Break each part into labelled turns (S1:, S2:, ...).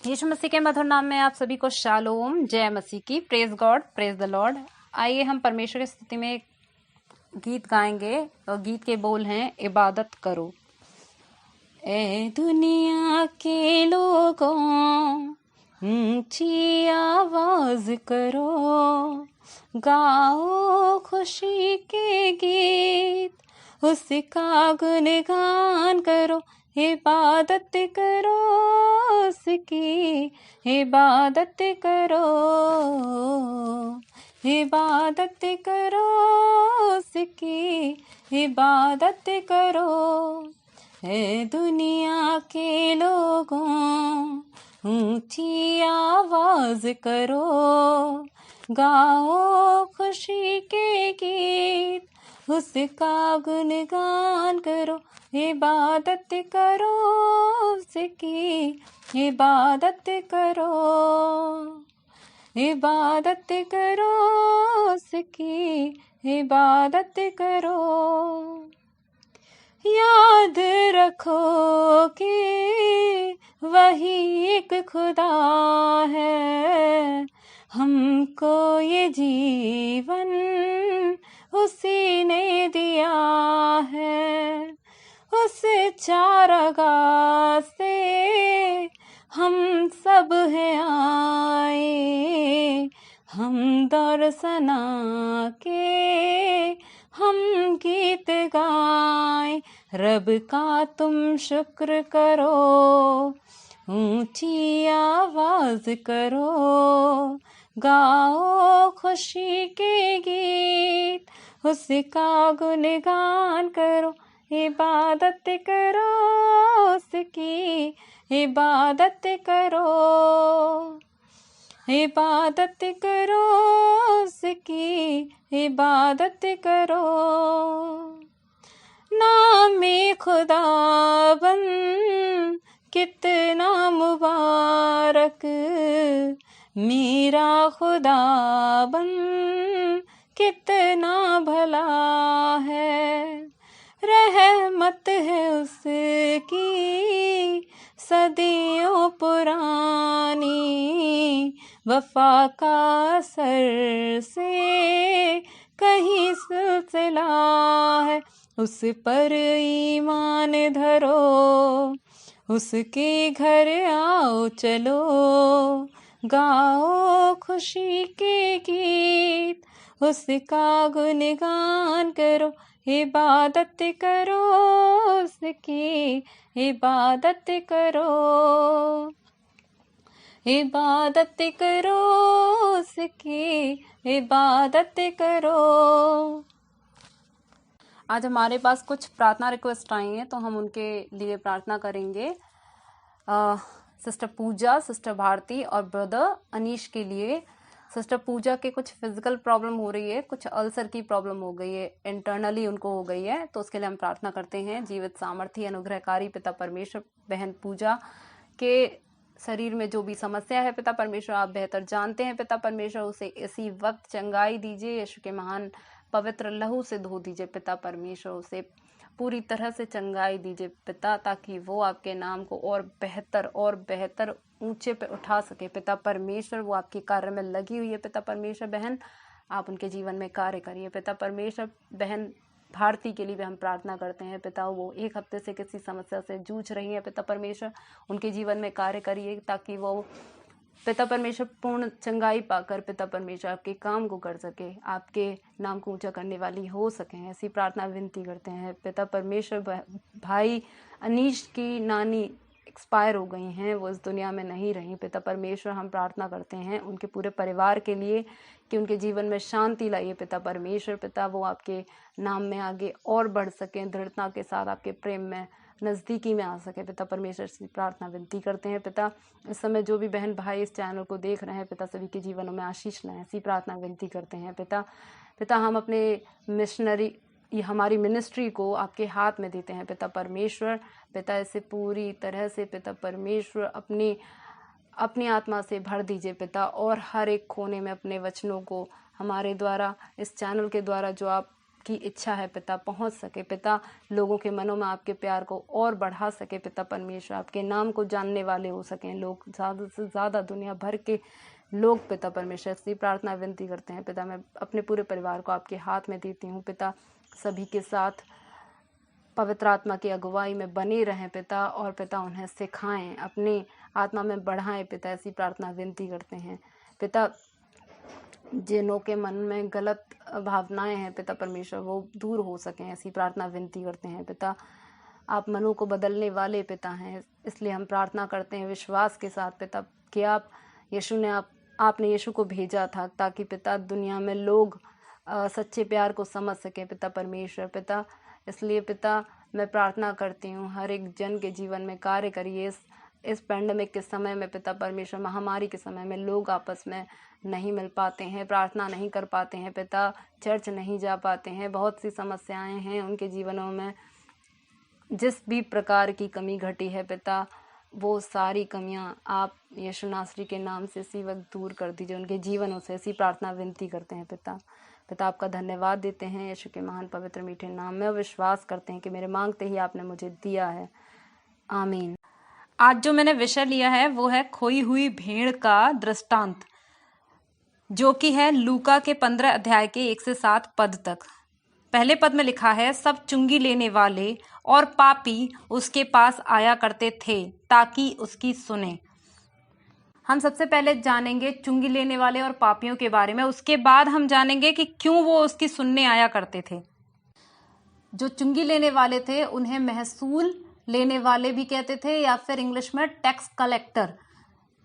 S1: यीशु मसीह के मधुर नाम में आप सभी को शालोम, जय मसीह की। Praise God, praise the Lord. आइए हम परमेश्वर की स्तुति में एक गीत गाएंगे और गीत के बोल हैं, इबादत करो। ए दुनिया के लोगों, ऊंची आवाज करो, गाओ खुशी के गीत, उसका गुणगान करो, इबादत करो उसकी, इबादत करो, इबादत करो उसकी, इबादत करो। है दुनिया के लोगों, ऊंची आवाज करो, गाओ खुशी के गीत, उसका गुणगान करो, इबादत करो उसकी, इबादत करो, इबादत करो उसकी, इबादत करो। याद रखो कि वही एक खुदा है, हमको ये जीवन उसी ने दिया है। उस चारागाह से हम सब हैं आए, हम दौर सना के हम गीत गाएं, रब का तुम शुक्र करो, ऊंची आवाज करो, गाओ खुशी के गीत, उसका गुणगान करो, इबादत करो उसकी, इबादत करो, इबादत करो उसकी, इबादत करो। नामे खुदाबंद कितना मुबारक, मेरा खुदाबंद कितना भला है। रहमत है उसकी सदियों पुरानी, वफा का सर से कहीं सिलसिला है। उस पर ईमान धरो, उसके घर आओ चलो, गाओ खुशी के गीत, उसका गुणगान करो, इबादत करो उसकी, इबादत करो, इबादत करो उसकी, इबादत करो। आज हमारे पास कुछ प्रार्थना रिक्वेस्ट आई हैं, तो हम उनके लिए प्रार्थना करेंगे। सिस्टर पूजा, सिस्टर भारती और ब्रदर अनीश के लिए। सिस्टर पूजा के कुछ फिजिकल प्रॉब्लम हो रही है, कुछ अल्सर की प्रॉब्लम हो गई है, इंटरनली उनको हो गई है, तो उसके लिए हम प्रार्थना करते हैं। जीवित सामर्थी अनुग्रहकारी पिता परमेश्वर, बहन पूजा के शरीर में जो भी समस्या है पिता परमेश्वर आप बेहतर जानते हैं। पिता परमेश्वर उसे इसी वक्त चंगाई दीजिए, यीशु के महान पवित्र लहू से धो दीजिए पिता परमेश्वर, उसे पूरी तरह से चंगाई दीजिए पिता, ताकि वो आपके नाम को और बेहतर ऊंचे पे उठा सके पिता परमेश्वर। वो आपके कार्य में लगी हुई है पिता परमेश्वर। बहन आप उनके जीवन में कार्य करिए पिता परमेश्वर। बहन भारती के लिए भी हम प्रार्थना करते हैं पिता, वो एक हफ्ते से किसी समस्या से जूझ रही है पिता परमेश्वर, उनके जीवन में कार्य करिए ताकि वो पिता परमेश्वर पूर्ण चंगाई पाकर पिता परमेश्वर आपके काम को कर सके, आपके नाम को ऊंचा करने वाली हो सके। ऐसी प्रार्थना विनती करते हैं पिता परमेश्वर। भाई अनीश की नानी एक्सपायर हो गई हैं, वो इस दुनिया में नहीं रही पिता परमेश्वर। हम प्रार्थना करते हैं उनके पूरे परिवार के लिए कि उनके जीवन में शांति लाइए पिता परमेश्वर। पिता वो आपके नाम में आगे और बढ़ सकें, दृढ़ता के साथ आपके प्रेम में नज़दीकी में आ सके पिता परमेश्वर से प्रार्थना विनती करते हैं पिता। इस समय जो भी बहन भाई इस चैनल को देख रहे हैं पिता, सभी के जीवनों में आशीष लाएं, ऐसी प्रार्थना विनती करते हैं पिता। हम अपने मिशनरी, ये हमारी मिनिस्ट्री को आपके हाथ में देते हैं पिता परमेश्वर। पिता इसे पूरी तरह से पिता परमेश्वर अपनी आत्मा से भर दीजिए पिता, और हर एक कोने में अपने वचनों को हमारे द्वारा, इस चैनल के द्वारा जो आप आपकी इच्छा है पिता पहुंच सके पिता, लोगों के मनों में आपके प्यार को और बढ़ा सके पिता परमेश्वर, आपके नाम को जानने वाले हो सकें लोग, ज़्यादा से ज़्यादा दुनिया भर के लोग पिता परमेश्वर। ऐसी प्रार्थना विनती करते हैं पिता। मैं अपने पूरे परिवार को आपके हाथ में देती हूँ पिता, सभी के साथ पवित्र आत्मा की अगुवाई में बने रहें पिता, और पिता उन्हें सिखाएं, अपनी आत्मा में बढ़ाएं पिता। ऐसी प्रार्थना विनती करते हैं पिता। जिनों के मन में गलत भावनाएं हैं पिता परमेश्वर, वो दूर हो सकें, ऐसी प्रार्थना विनती करते हैं पिता। आप मनों को बदलने वाले पिता हैं, इसलिए हम प्रार्थना करते हैं विश्वास के साथ पिता कि आपने यीशु को भेजा था ताकि पिता दुनिया में लोग सच्चे प्यार को समझ सकें पिता परमेश्वर पिता। इसलिए पिता मैं प्रार्थना करती हूँ हर एक जन के जीवन में कार्य करिए। इस पैंडेमिक के समय में पिता परमेश्वर, महामारी के समय में लोग आपस में नहीं मिल पाते हैं, प्रार्थना नहीं कर पाते हैं पिता, चर्च नहीं जा पाते हैं, बहुत सी समस्याएं हैं उनके जीवनों में। जिस भी प्रकार की कमी घटी है पिता, वो सारी कमियां आप यीशु नासरी के नाम से इसी वक्त दूर कर दीजिए उनके जीवनों से। ऐसी प्रार्थना विनती करते हैं पिता। पिता आपका धन्यवाद देते हैं यीशु के महान पवित्र मीठे नाम में, विश्वास करते हैं कि मेरे मांगते ही आपने मुझे दिया है। आमीन।
S2: आज जो मैंने विषय लिया है वो है खोई हुई भेड़ का दृष्टांत, जो कि है लूका के 15 अध्याय के 1 से 7 पद तक। पहले पद में लिखा है, सब चुंगी लेने वाले और पापी उसके पास आया करते थे ताकि उसकी सुने। हम सबसे पहले जानेंगे चुंगी लेने वाले और पापियों के बारे में, उसके बाद हम जानेंगे कि क्यों वो उसकी सुनने आया करते थे। जो चुंगी लेने वाले थे उन्हें महसूल लेने वाले भी कहते थे, या फिर इंग्लिश में टैक्स कलेक्टर।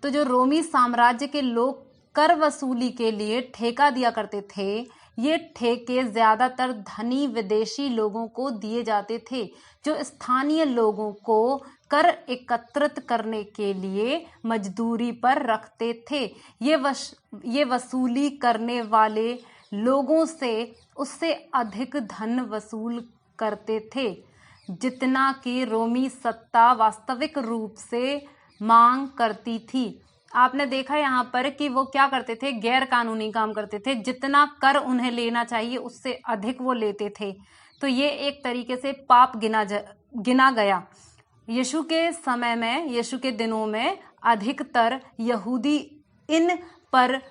S2: तो जो रोमी साम्राज्य के लोग कर वसूली के लिए ठेका दिया करते थे, ये ठेके ज्यादातर धनी विदेशी लोगों को दिए जाते थे जो स्थानीय लोगों को कर एकत्रित करने के लिए मजदूरी पर रखते थे। ये वसूली करने वाले लोगों से उससे अधिक धन वसूल करते थे जितना कि रोमी सत्ता वास्तविक रूप से मांग करती थी। आपने देखा यहाँ पर कि वो क्या करते थे, गैर कानूनी काम करते थे। जितना कर उन्हें लेना चाहिए उससे अधिक वो लेते थे। तो ये एक तरीके से पाप गिना गया। यीशु के समय में, यीशु के दिनों में अधिकतर यहूदी इन कर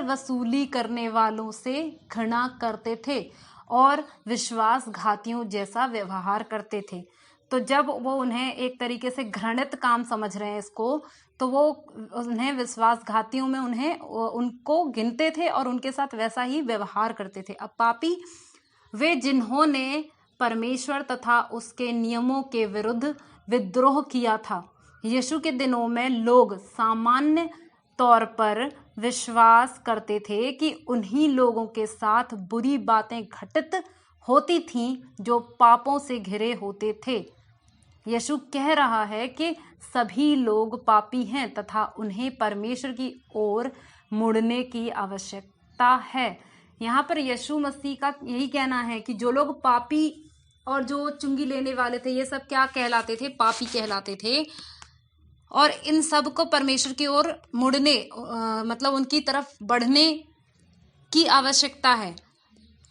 S2: वसूली करने वालों से घृणा करते थे और विश्वासघातियों जैसा व्यवहार करते थे। तो जब वो उन्हें एक तरीके से घृणित काम समझ रहे हैं इसको, तो वो उन्हें विश्वासघातियों में उनको गिनते थे और उनके साथ वैसा ही व्यवहार करते थे। अब पापी वे जिन्होंने परमेश्वर तथा उसके नियमों के विरुद्ध विद्रोह किया था। यीशु के दिनों में लोग सामान्य तौर पर विश्वास करते थे कि उन्हीं लोगों के साथ बुरी बातें घटित होती थीं जो पापों से घिरे होते थे। यीशु कह रहा है कि सभी लोग पापी हैं तथा उन्हें परमेश्वर की ओर मुड़ने की आवश्यकता है। यहाँ पर यीशु मसीह का यही कहना है कि जो लोग पापी और जो चुंगी लेने वाले थे, ये सब क्या कहलाते थे, पापी कहलाते थे। और इन सब को परमेश्वर की ओर मुड़ने मतलब उनकी तरफ बढ़ने की आवश्यकता है।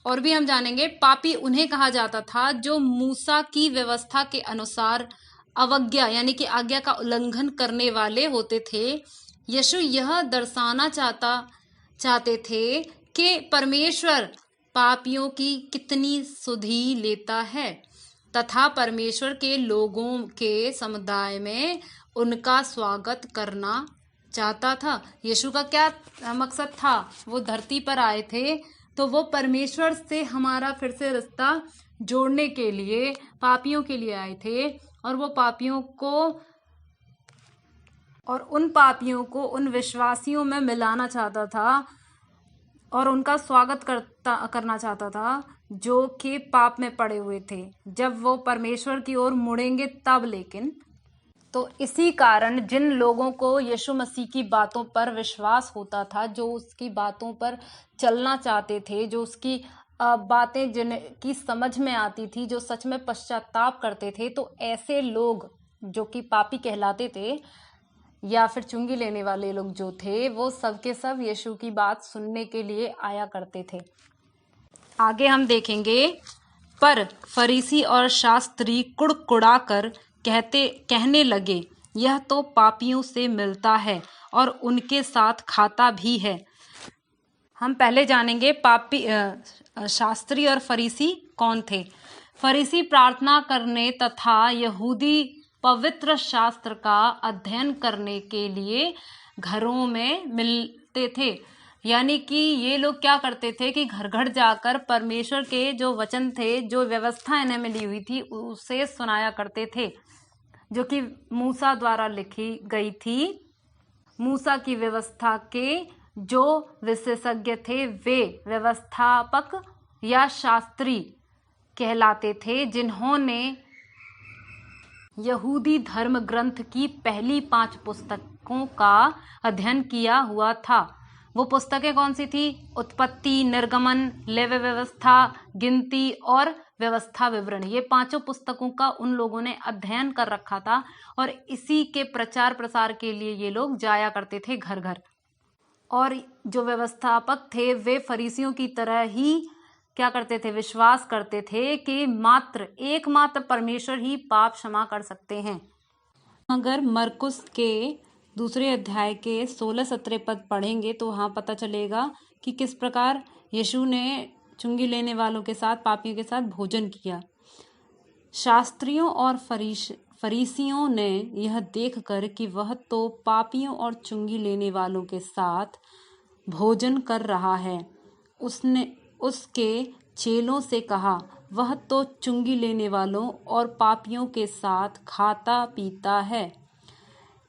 S2: और भी हम जानेंगे, पापी उन्हें कहा जाता था जो मूसा की व्यवस्था के अनुसार अवज्ञा यानी कि आज्ञा का उल्लंघन करने वाले होते थे। यीशु यह दर्शाना चाहते थे कि परमेश्वर पापियों की कितनी सुधि लेता है तथा परमेश्वर के लोगों के समुदाय में उनका स्वागत करना चाहता था। यीशु का क्या मकसद था, वो धरती पर आए थे तो वो परमेश्वर से हमारा फिर से रिश्ता जोड़ने के लिए पापियों के लिए आए थे, और वो पापियों को और उन पापियों को उन विश्वासियों में मिलाना चाहता था और उनका स्वागत करना चाहता था जो कि पाप में पड़े हुए थे। जब वो परमेश्वर की ओर मुड़ेंगे तब। लेकिन तो इसी कारण जिन लोगों को यीशु मसीह की बातों पर विश्वास होता था, जो उसकी बातों पर चलना चाहते थे, जो उसकी बातें जिनकी समझ में आती थी, जो सच में पश्चाताप करते थे, तो ऐसे लोग जो कि पापी कहलाते थे,
S1: या फिर चुंगी लेने वाले लोग जो थे वो सब के सब यीशु की बात सुनने के लिए आया करते थे। आगे हम देखेंगे, पर फरीसी और शास्त्री कुड़कुड़ाकर कहने लगे, यह तो पापियों से मिलता है और उनके साथ खाता भी है। हम पहले जानेंगे शास्त्री और फरीसी कौन थे। फरीसी प्रार्थना करने तथा यहूदी पवित्र शास्त्र का अध्ययन करने के लिए घरों में मिलते थे। यानी कि ये लोग क्या करते थे कि घर घर जाकर परमेश्वर के जो वचन थे, जो व्यवस्था इन्हें मिली हुई थी, उसे सुनाया करते थे, जो कि मूसा द्वारा लिखी गई थी। मूसा की व्यवस्था के जो विशेषज्ञ थे वे व्यवस्थापक या शास्त्री कहलाते थे, जिन्होंने यहूदी धर्म ग्रंथ की पहली 5 पुस्तकों का अध्ययन किया हुआ था। वो पुस्तकें कौन सी थी? उत्पत्ति, निर्गमन, लेवी व्यवस्था, गिनती और व्यवस्था विवरण। ये 5 पुस्तकों का उन लोगों ने अध्ययन कर रखा था और इसी के प्रचार प्रसार के लिए ये लोग जाया करते थे घर घर। और जो व्यवस्थापक थे वे फरीसियों की तरह ही क्या करते थे? विश्वास करते थे कि एकमात्र परमेश्वर ही पाप क्षमा कर सकते हैं। अगर मरकुस के 2 अध्याय के 16-17 पद पढ़ेंगे तो वहाँ पता चलेगा कि किस प्रकार यीशु ने चुंगी लेने वालों के साथ, पापियों के साथ भोजन किया। शास्त्रियों और फरीसियों ने यह देखकर कि वह तो पापियों और चुंगी लेने वालों के साथ भोजन कर रहा है, उसने उसके चेलों से कहा, वह तो चुंगी लेने वालों और पापियों के साथ खाता पीता है।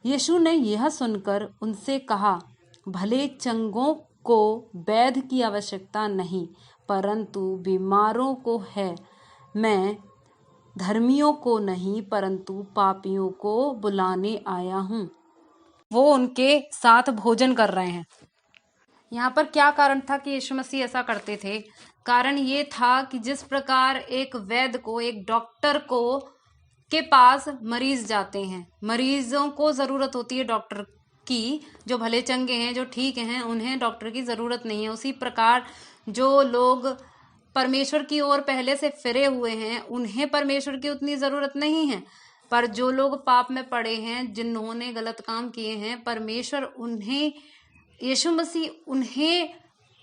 S1: यीशु ने यह सुनकर उनसे कहा, भले चंगों को वैद्य की आवश्यकता नहीं, परंतु बीमारों को है। मैं धर्मियों को नहीं परंतु पापियों को बुलाने आया हूँ। वो उनके साथ भोजन कर रहे हैं। यहाँ पर क्या कारण था कि यीशु मसीह ऐसा करते थे? कारण ये था कि जिस प्रकार एक वैद्य को, एक डॉक्टर को के पास मरीज जाते हैं, मरीजों को ज़रूरत होती है डॉक्टर की, जो भले चंगे हैं, जो ठीक हैं, उन्हें डॉक्टर की ज़रूरत नहीं है। उसी प्रकार जो लोग परमेश्वर की ओर पहले से फिरे हुए हैं उन्हें परमेश्वर की उतनी ज़रूरत नहीं है, पर जो लोग पाप में पड़े हैं, जिन्होंने गलत काम किए हैं, परमेश्वर उन्हें, यीशु मसीह उन्हें,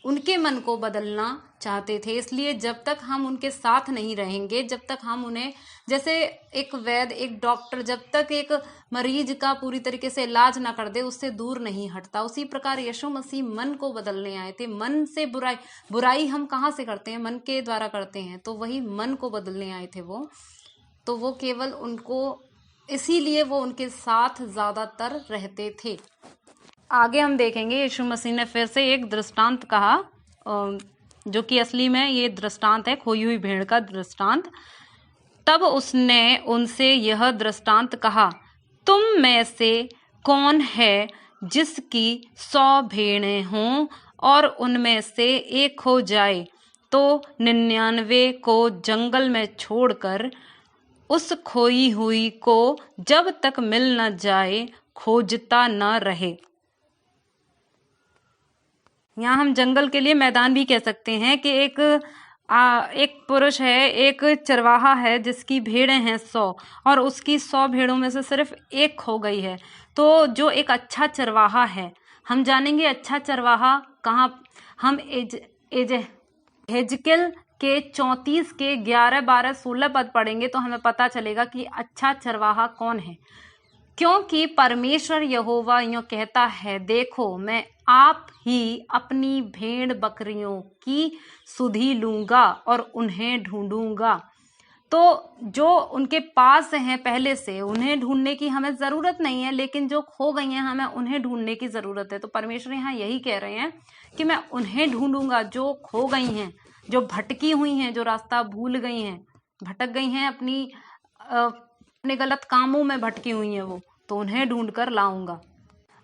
S1: उनके मन को बदलना चाहते थे। इसलिए जब तक हम उनके साथ नहीं रहेंगे, जब तक हम उन्हें, जैसे एक वैद्य, एक डॉक्टर जब तक एक मरीज का पूरी तरीके से इलाज ना कर दे उससे दूर नहीं हटता, उसी प्रकार यीशु मसीह मन को बदलने आए थे। मन से बुराई हम कहाँ से करते हैं? मन के द्वारा करते हैं। तो वही मन को बदलने आए थे तो वो केवल उनको, इसीलिए वो उनके साथ ज़्यादातर रहते थे। आगे हम देखेंगे यीशु मसीह ने फिर से एक दृष्टांत कहा, जो कि असली में ये दृष्टांत है खोई हुई भेड़ का दृष्टांत। तब उसने उनसे यह दृष्टांत कहा, तुम में से कौन है जिसकी 100 भेड़ें हों और उनमें से एक खो जाए तो 99 को जंगल में छोड़कर उस खोई हुई को जब तक मिल न जाए खोजता न रहे। यहाँ हम जंगल के लिए मैदान भी कह सकते हैं कि एक पुरुष है, एक चरवाहा है जिसकी भेड़ें हैं 100 और उसकी 100 भेड़ों में से सिर्फ एक खो गई है। तो जो एक अच्छा चरवाहा है, हम जानेंगे अच्छा चरवाहा कहाँ। हम हेजकेल के 34 के 11, 12, 16 पद पढ़ेंगे तो हमें पता चलेगा कि अच्छा चरवाहा कौन है। क्योंकि परमेश्वर यहोवा यूँ कहता है, देखो मैं आप ही अपनी भेड़ बकरियों की सुधि लूँगा और उन्हें ढूंढूंगा। तो जो उनके पास हैं पहले से, उन्हें ढूंढने की हमें ज़रूरत नहीं है, लेकिन जो खो गई हैं हमें उन्हें ढूंढने की ज़रूरत है। तो परमेश्वर यहाँ यही कह रहे हैं कि मैं उन्हें ढूंढूंगा जो खो गई हैं, जो भटकी हुई हैं, जो रास्ता भूल गई हैं, भटक गई हैं, अपने गलत कामों में भटकी हुई हैं वो, तो उन्हें ढूंढ कर लाऊंगा।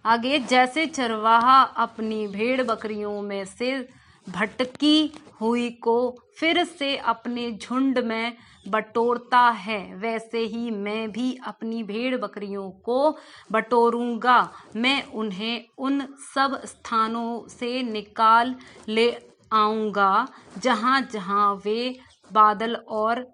S1: आगे, जैसे चरवाहा अपनी भेड़ बकरियों में से
S2: भटकी हुई को फिर से अपने झुंड में बटोरता है, वैसे ही मैं भी अपनी भेड़ बकरियों को बटोरूंगा। मैं उन्हें उन सब स्थानों से निकाल ले आऊंगा जहां जहां वे बादल और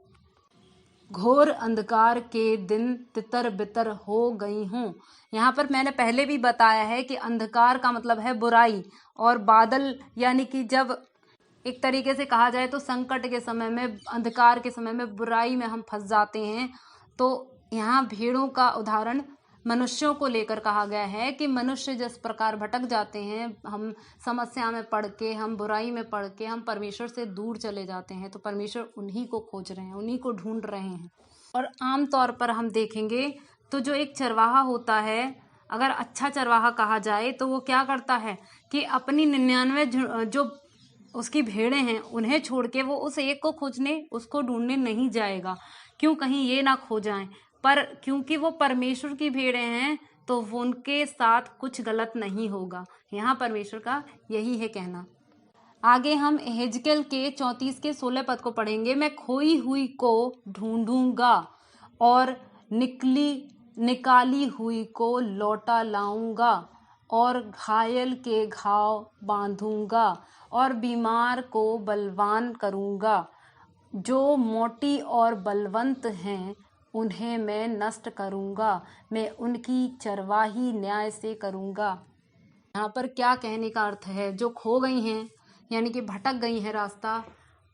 S2: घोर अंधकार के दिन तितर बितर हो गई हूँ। यहाँ पर मैंने पहले भी बताया है कि अंधकार का मतलब है बुराई, और बादल यानी कि जब एक तरीके से कहा जाए तो संकट के समय में, अंधकार के समय में, बुराई में हम फंस जाते हैं। तो यहाँ भेड़ों का उदाहरण मनुष्यों को लेकर कहा गया है कि मनुष्य जिस प्रकार भटक जाते हैं, हम समस्या में पड़ के, हम बुराई में पड़ के, हम परमेश्वर से दूर चले जाते हैं, तो परमेश्वर उन्हीं को खोज रहे हैं, उन्हीं को ढूंढ रहे हैं। और आम तौर पर हम देखेंगे तो जो एक चरवाहा होता है, अगर अच्छा चरवाहा कहा जाए तो वो क्या करता है कि अपनी 99 जो उसकी भेड़ें हैं उन्हें छोड़ के वो उस एक को खोजने, उसको ढूंढने नहीं जाएगा, क्यों कहीं ये ना खो जाएं। पर क्योंकि वो परमेश्वर की भेड़ें हैं तो वो उनके साथ कुछ गलत नहीं होगा। यहाँ परमेश्वर का यही है कहना। आगे हम एहेजकेल के 34 के 16 पद को पढ़ेंगे। मैं खोई हुई को ढूंढूंगा और निकाली हुई को लौटा लाऊंगा, और घायल के घाव बांधूंगा और बीमार को बलवान करूंगा। जो मोटी और बलवंत हैं उन्हें मैं नष्ट करूंगा, मैं उनकी चरवाही न्याय से करूंगा। यहाँ पर क्या कहने का अर्थ है? जो खो गई हैं यानी कि भटक गई हैं रास्ता,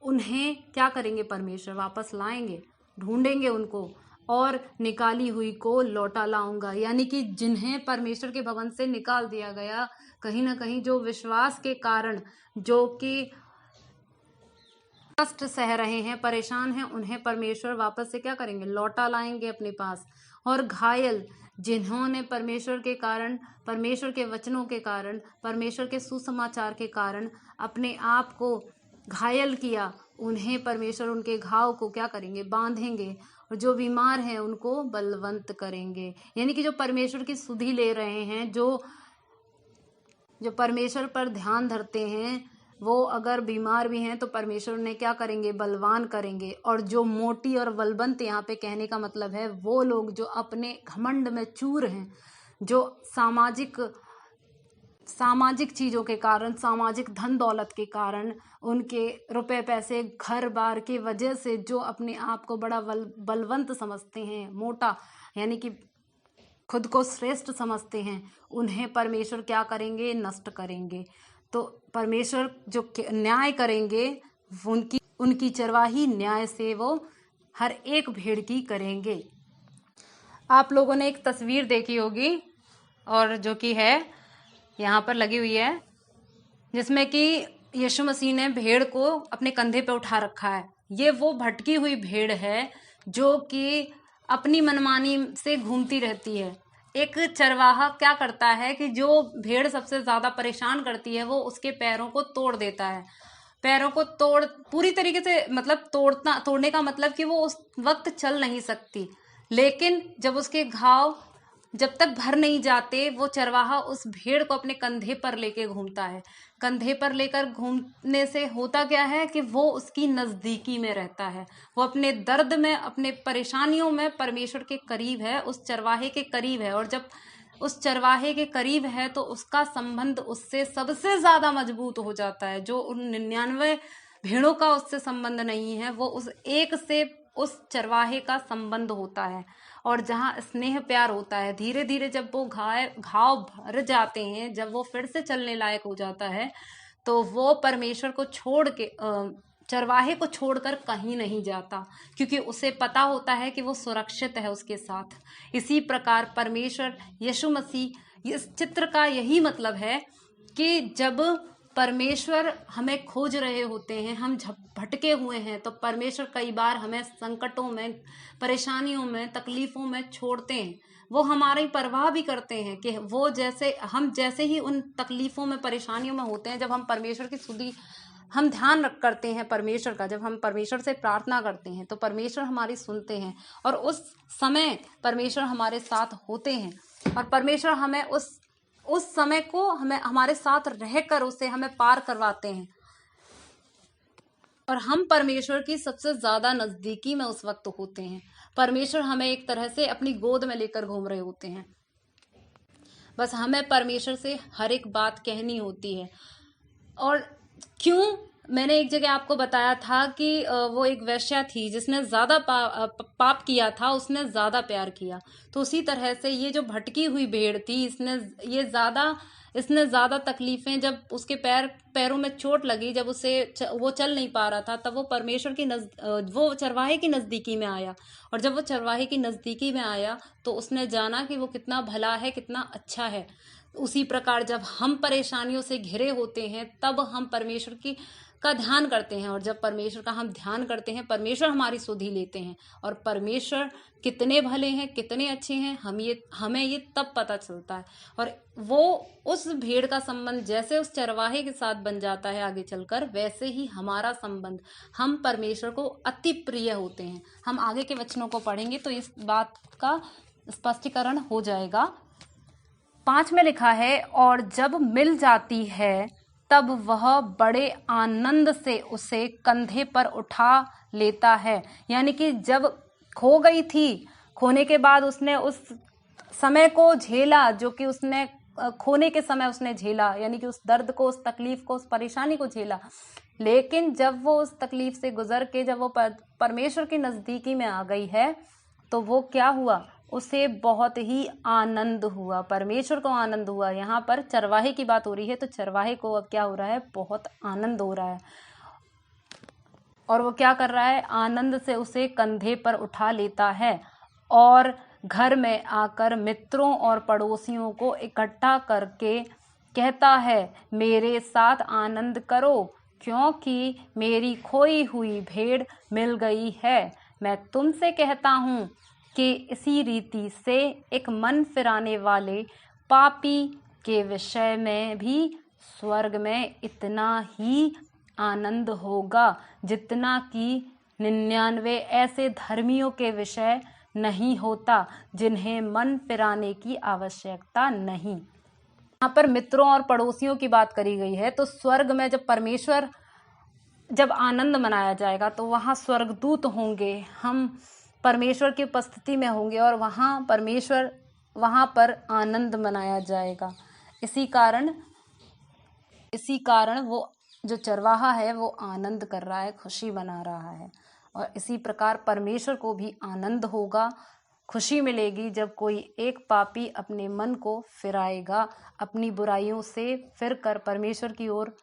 S2: उन्हें क्या करेंगे? परमेश्वर वापस लाएंगे, ढूंढेंगे उनको, और निकाली हुई को लौटा लाऊंगा। यानी कि जिन्हें परमेश्वर के भवन से निकाल दिया गया, कहीं ना कहीं जो विश्वास के कारण, जो कि कष्ट सह रहे हैं, परेशान हैं, उन्हें परमेश्वर वापस से क्या करेंगे? लौटा लाएंगे अपने पास। और घायल, जिन्होंने परमेश्वर के कारण, परमेश्वर के वचनों के कारण, परमेश्वर के सुसमाचार के कारण अपने आप को घायल किया, उन्हें परमेश्वर उनके घाव को क्या करेंगे? बांधेंगे। और जो बीमार हैं उनको बलवंत करेंगे। यानी कि जो परमेश्वर की सुधि ले रहे हैं, जो परमेश्वर पर ध्यान धरते हैं, वो अगर बीमार भी हैं तो परमेश्वर उन्हें क्या करेंगे? बलवान करेंगे। और जो मोटी और बलवंत, यहाँ पे कहने का मतलब है वो लोग जो अपने घमंड में चूर हैं, जो सामाजिक चीज़ों के कारण, सामाजिक धन दौलत के कारण, उनके रुपए पैसे घर बार के वजह से जो अपने आप को बड़ा बलवंत समझते हैं, मोटा यानी कि खुद को श्रेष्ठ समझते हैं, उन्हें परमेश्वर क्या करेंगे? नष्ट करेंगे। तो परमेश्वर जो न्याय करेंगे, उनकी चरवाही न्याय से वो हर एक भेड़ की करेंगे। आप लोगों ने एक तस्वीर देखी होगी, और जो कि है यहाँ पर लगी हुई है, जिसमें कि यीशु मसीह ने भेड़ को अपने कंधे पे उठा रखा है। ये वो भटकी हुई भेड़ है जो कि अपनी मनमानी से घूमती रहती है। एक चरवाहा क्या करता है कि जो भेड़ सबसे ज़्यादा परेशान करती है, वो उसके पैरों को तोड़ देता है। पैरों को पूरी तरीके से, मतलब तोड़ने का मतलब कि वो उस वक्त चल नहीं सकती, लेकिन जब उसके घाव जब तक भर नहीं जाते, वो चरवाहा उस भेड़ को अपने कंधे पर लेके घूमता है। कंधे पर लेकर घूमने से होता क्या है कि वो उसकी नज़दीकी में रहता है, वो अपने दर्द में, अपने परेशानियों में परमेश्वर के करीब है, उस चरवाहे के करीब है। और जब उस चरवाहे के करीब है तो उसका संबंध उससे सबसे ज़्यादा मजबूत हो जाता है। जो उन 99 भेड़ों का उससे संबंध नहीं है, वो उस एक से, उस चरवाहे का संबंध होता है। और जहाँ स्नेह प्यार होता है, धीरे धीरे जब वो घाव भर जाते हैं, जब वो फिर से चलने लायक हो जाता है, तो वो परमेश्वर को छोड़ के, चरवाहे को छोड़कर कहीं नहीं जाता, क्योंकि उसे पता होता है कि वो सुरक्षित है उसके साथ। इसी प्रकार परमेश्वर, यीशु मसीह, इस चित्र का यही मतलब है कि जब परमेश्वर हमें खोज रहे होते हैं, हम भटके हुए हैं, तो परमेश्वर कई बार हमें संकटों में, परेशानियों में, तकलीफ़ों में छोड़ते हैं। वो हमारी परवाह भी करते हैं कि वो जैसे ही उन तकलीफ़ों में, परेशानियों में होते हैं, जब हम परमेश्वर की सुधि, हम ध्यान करते हैं परमेश्वर का, जब हम परमेश्वर से प्रार्थना करते हैं, तो परमेश्वर हमारी सुनते हैं, और उस समय परमेश्वर हमारे साथ होते हैं, और परमेश्वर हमें उस समय को हमारे साथ रहकर उसे हमें पार करवाते हैं।
S1: और हम परमेश्वर की सबसे ज्यादा नजदीकी में उस वक्त होते हैं। परमेश्वर हमें एक तरह से अपनी गोद में लेकर घूम रहे होते हैं। बस हमें परमेश्वर से हर एक बात कहनी होती है। और क्यों, मैंने एक जगह आपको बताया था कि वो एक वेश्या थी जिसने ज्यादा पाप किया था, उसने ज्यादा प्यार किया। तो उसी तरह से ये जो भटकी हुई भेड़ थी, इसने ज्यादा तकलीफें, जब उसके पैरों में चोट लगी, जब वो चल नहीं पा रहा था, तब वो परमेश्वर की वो चरवाहे की नजदीकी में आया। और जब वो चरवाहे की नजदीकी में आया तो उसने जाना कि वो कितना भला है, कितना अच्छा है। उसी प्रकार जब हम परेशानियों से घिरे होते हैं तब हम परमेश्वर का ध्यान करते हैं, और जब परमेश्वर का हम ध्यान करते हैं परमेश्वर हमारी सुधि लेते हैं। और परमेश्वर कितने भले हैं, कितने अच्छे हैं, हमें ये तब पता चलता है। और वो उस भेड़ का संबंध जैसे उस चरवाहे के साथ बन जाता है आगे चलकर, वैसे ही हमारा संबंध हम परमेश्वर को अति प्रिय होते हैं। हम आगे के वचनों को पढ़ेंगे तो इस बात का स्पष्टीकरण हो जाएगा। 5 में लिखा है, और जब मिल जाती है तब वह बड़े आनंद से उसे कंधे पर उठा लेता है। यानी कि जब खो गई थी, खोने के बाद उसने उस समय को झेला जो कि उसने खोने के समय उसने झेला, यानी कि उस दर्द को, उस तकलीफ को, उस परेशानी को झेला। लेकिन जब वो उस तकलीफ से गुजर के जब वो परमेश्वर की नजदीकी में आ गई है तो वो क्या हुआ, उसे बहुत ही आनंद हुआ, परमेश्वर को आनंद हुआ। यहाँ पर चरवाहे की बात हो रही है तो चरवाहे को अब क्या हो रहा है, बहुत आनंद हो रहा है। और वो क्या कर रहा है, आनंद से उसे कंधे पर उठा लेता है और घर में आकर मित्रों और पड़ोसियों को इकट्ठा करके कहता है, मेरे साथ आनंद करो क्योंकि मेरी खोई हुई भेड़ मिल गई है। मैं तुमसे कहता हूँ कि इसी रीति से एक मन फिराने वाले पापी के विषय में भी स्वर्ग में इतना ही आनंद होगा जितना कि 99 ऐसे धर्मियों के विषय नहीं होता जिन्हें मन फिराने की आवश्यकता नहीं। यहाँ पर मित्रों और पड़ोसियों की बात करी गई है। तो स्वर्ग में जब आनंद मनाया जाएगा तो वहाँ स्वर्गदूत होंगे, हम परमेश्वर की उपस्थिति में होंगे और वहाँ पर आनंद मनाया जाएगा। इसी कारण वो जो चरवाहा है वो आनंद कर रहा है, खुशी मना रहा है। और इसी प्रकार परमेश्वर को भी आनंद होगा, खुशी मिलेगी जब कोई एक पापी अपने मन को फिराएगा, अपनी बुराइयों से फिर कर परमेश्वर की ओर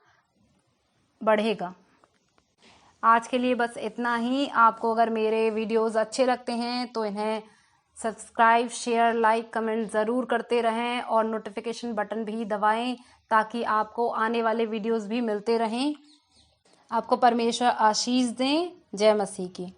S1: बढ़ेगा। आज के लिए बस इतना ही। आपको अगर मेरे वीडियोस अच्छे लगते हैं तो इन्हें सब्सक्राइब, शेयर, लाइक, कमेंट ज़रूर करते रहें और नोटिफिकेशन बटन भी दबाएं ताकि आपको आने वाले वीडियोस भी मिलते रहें। आपको परमेश्वर आशीष दें। जय मसीह की।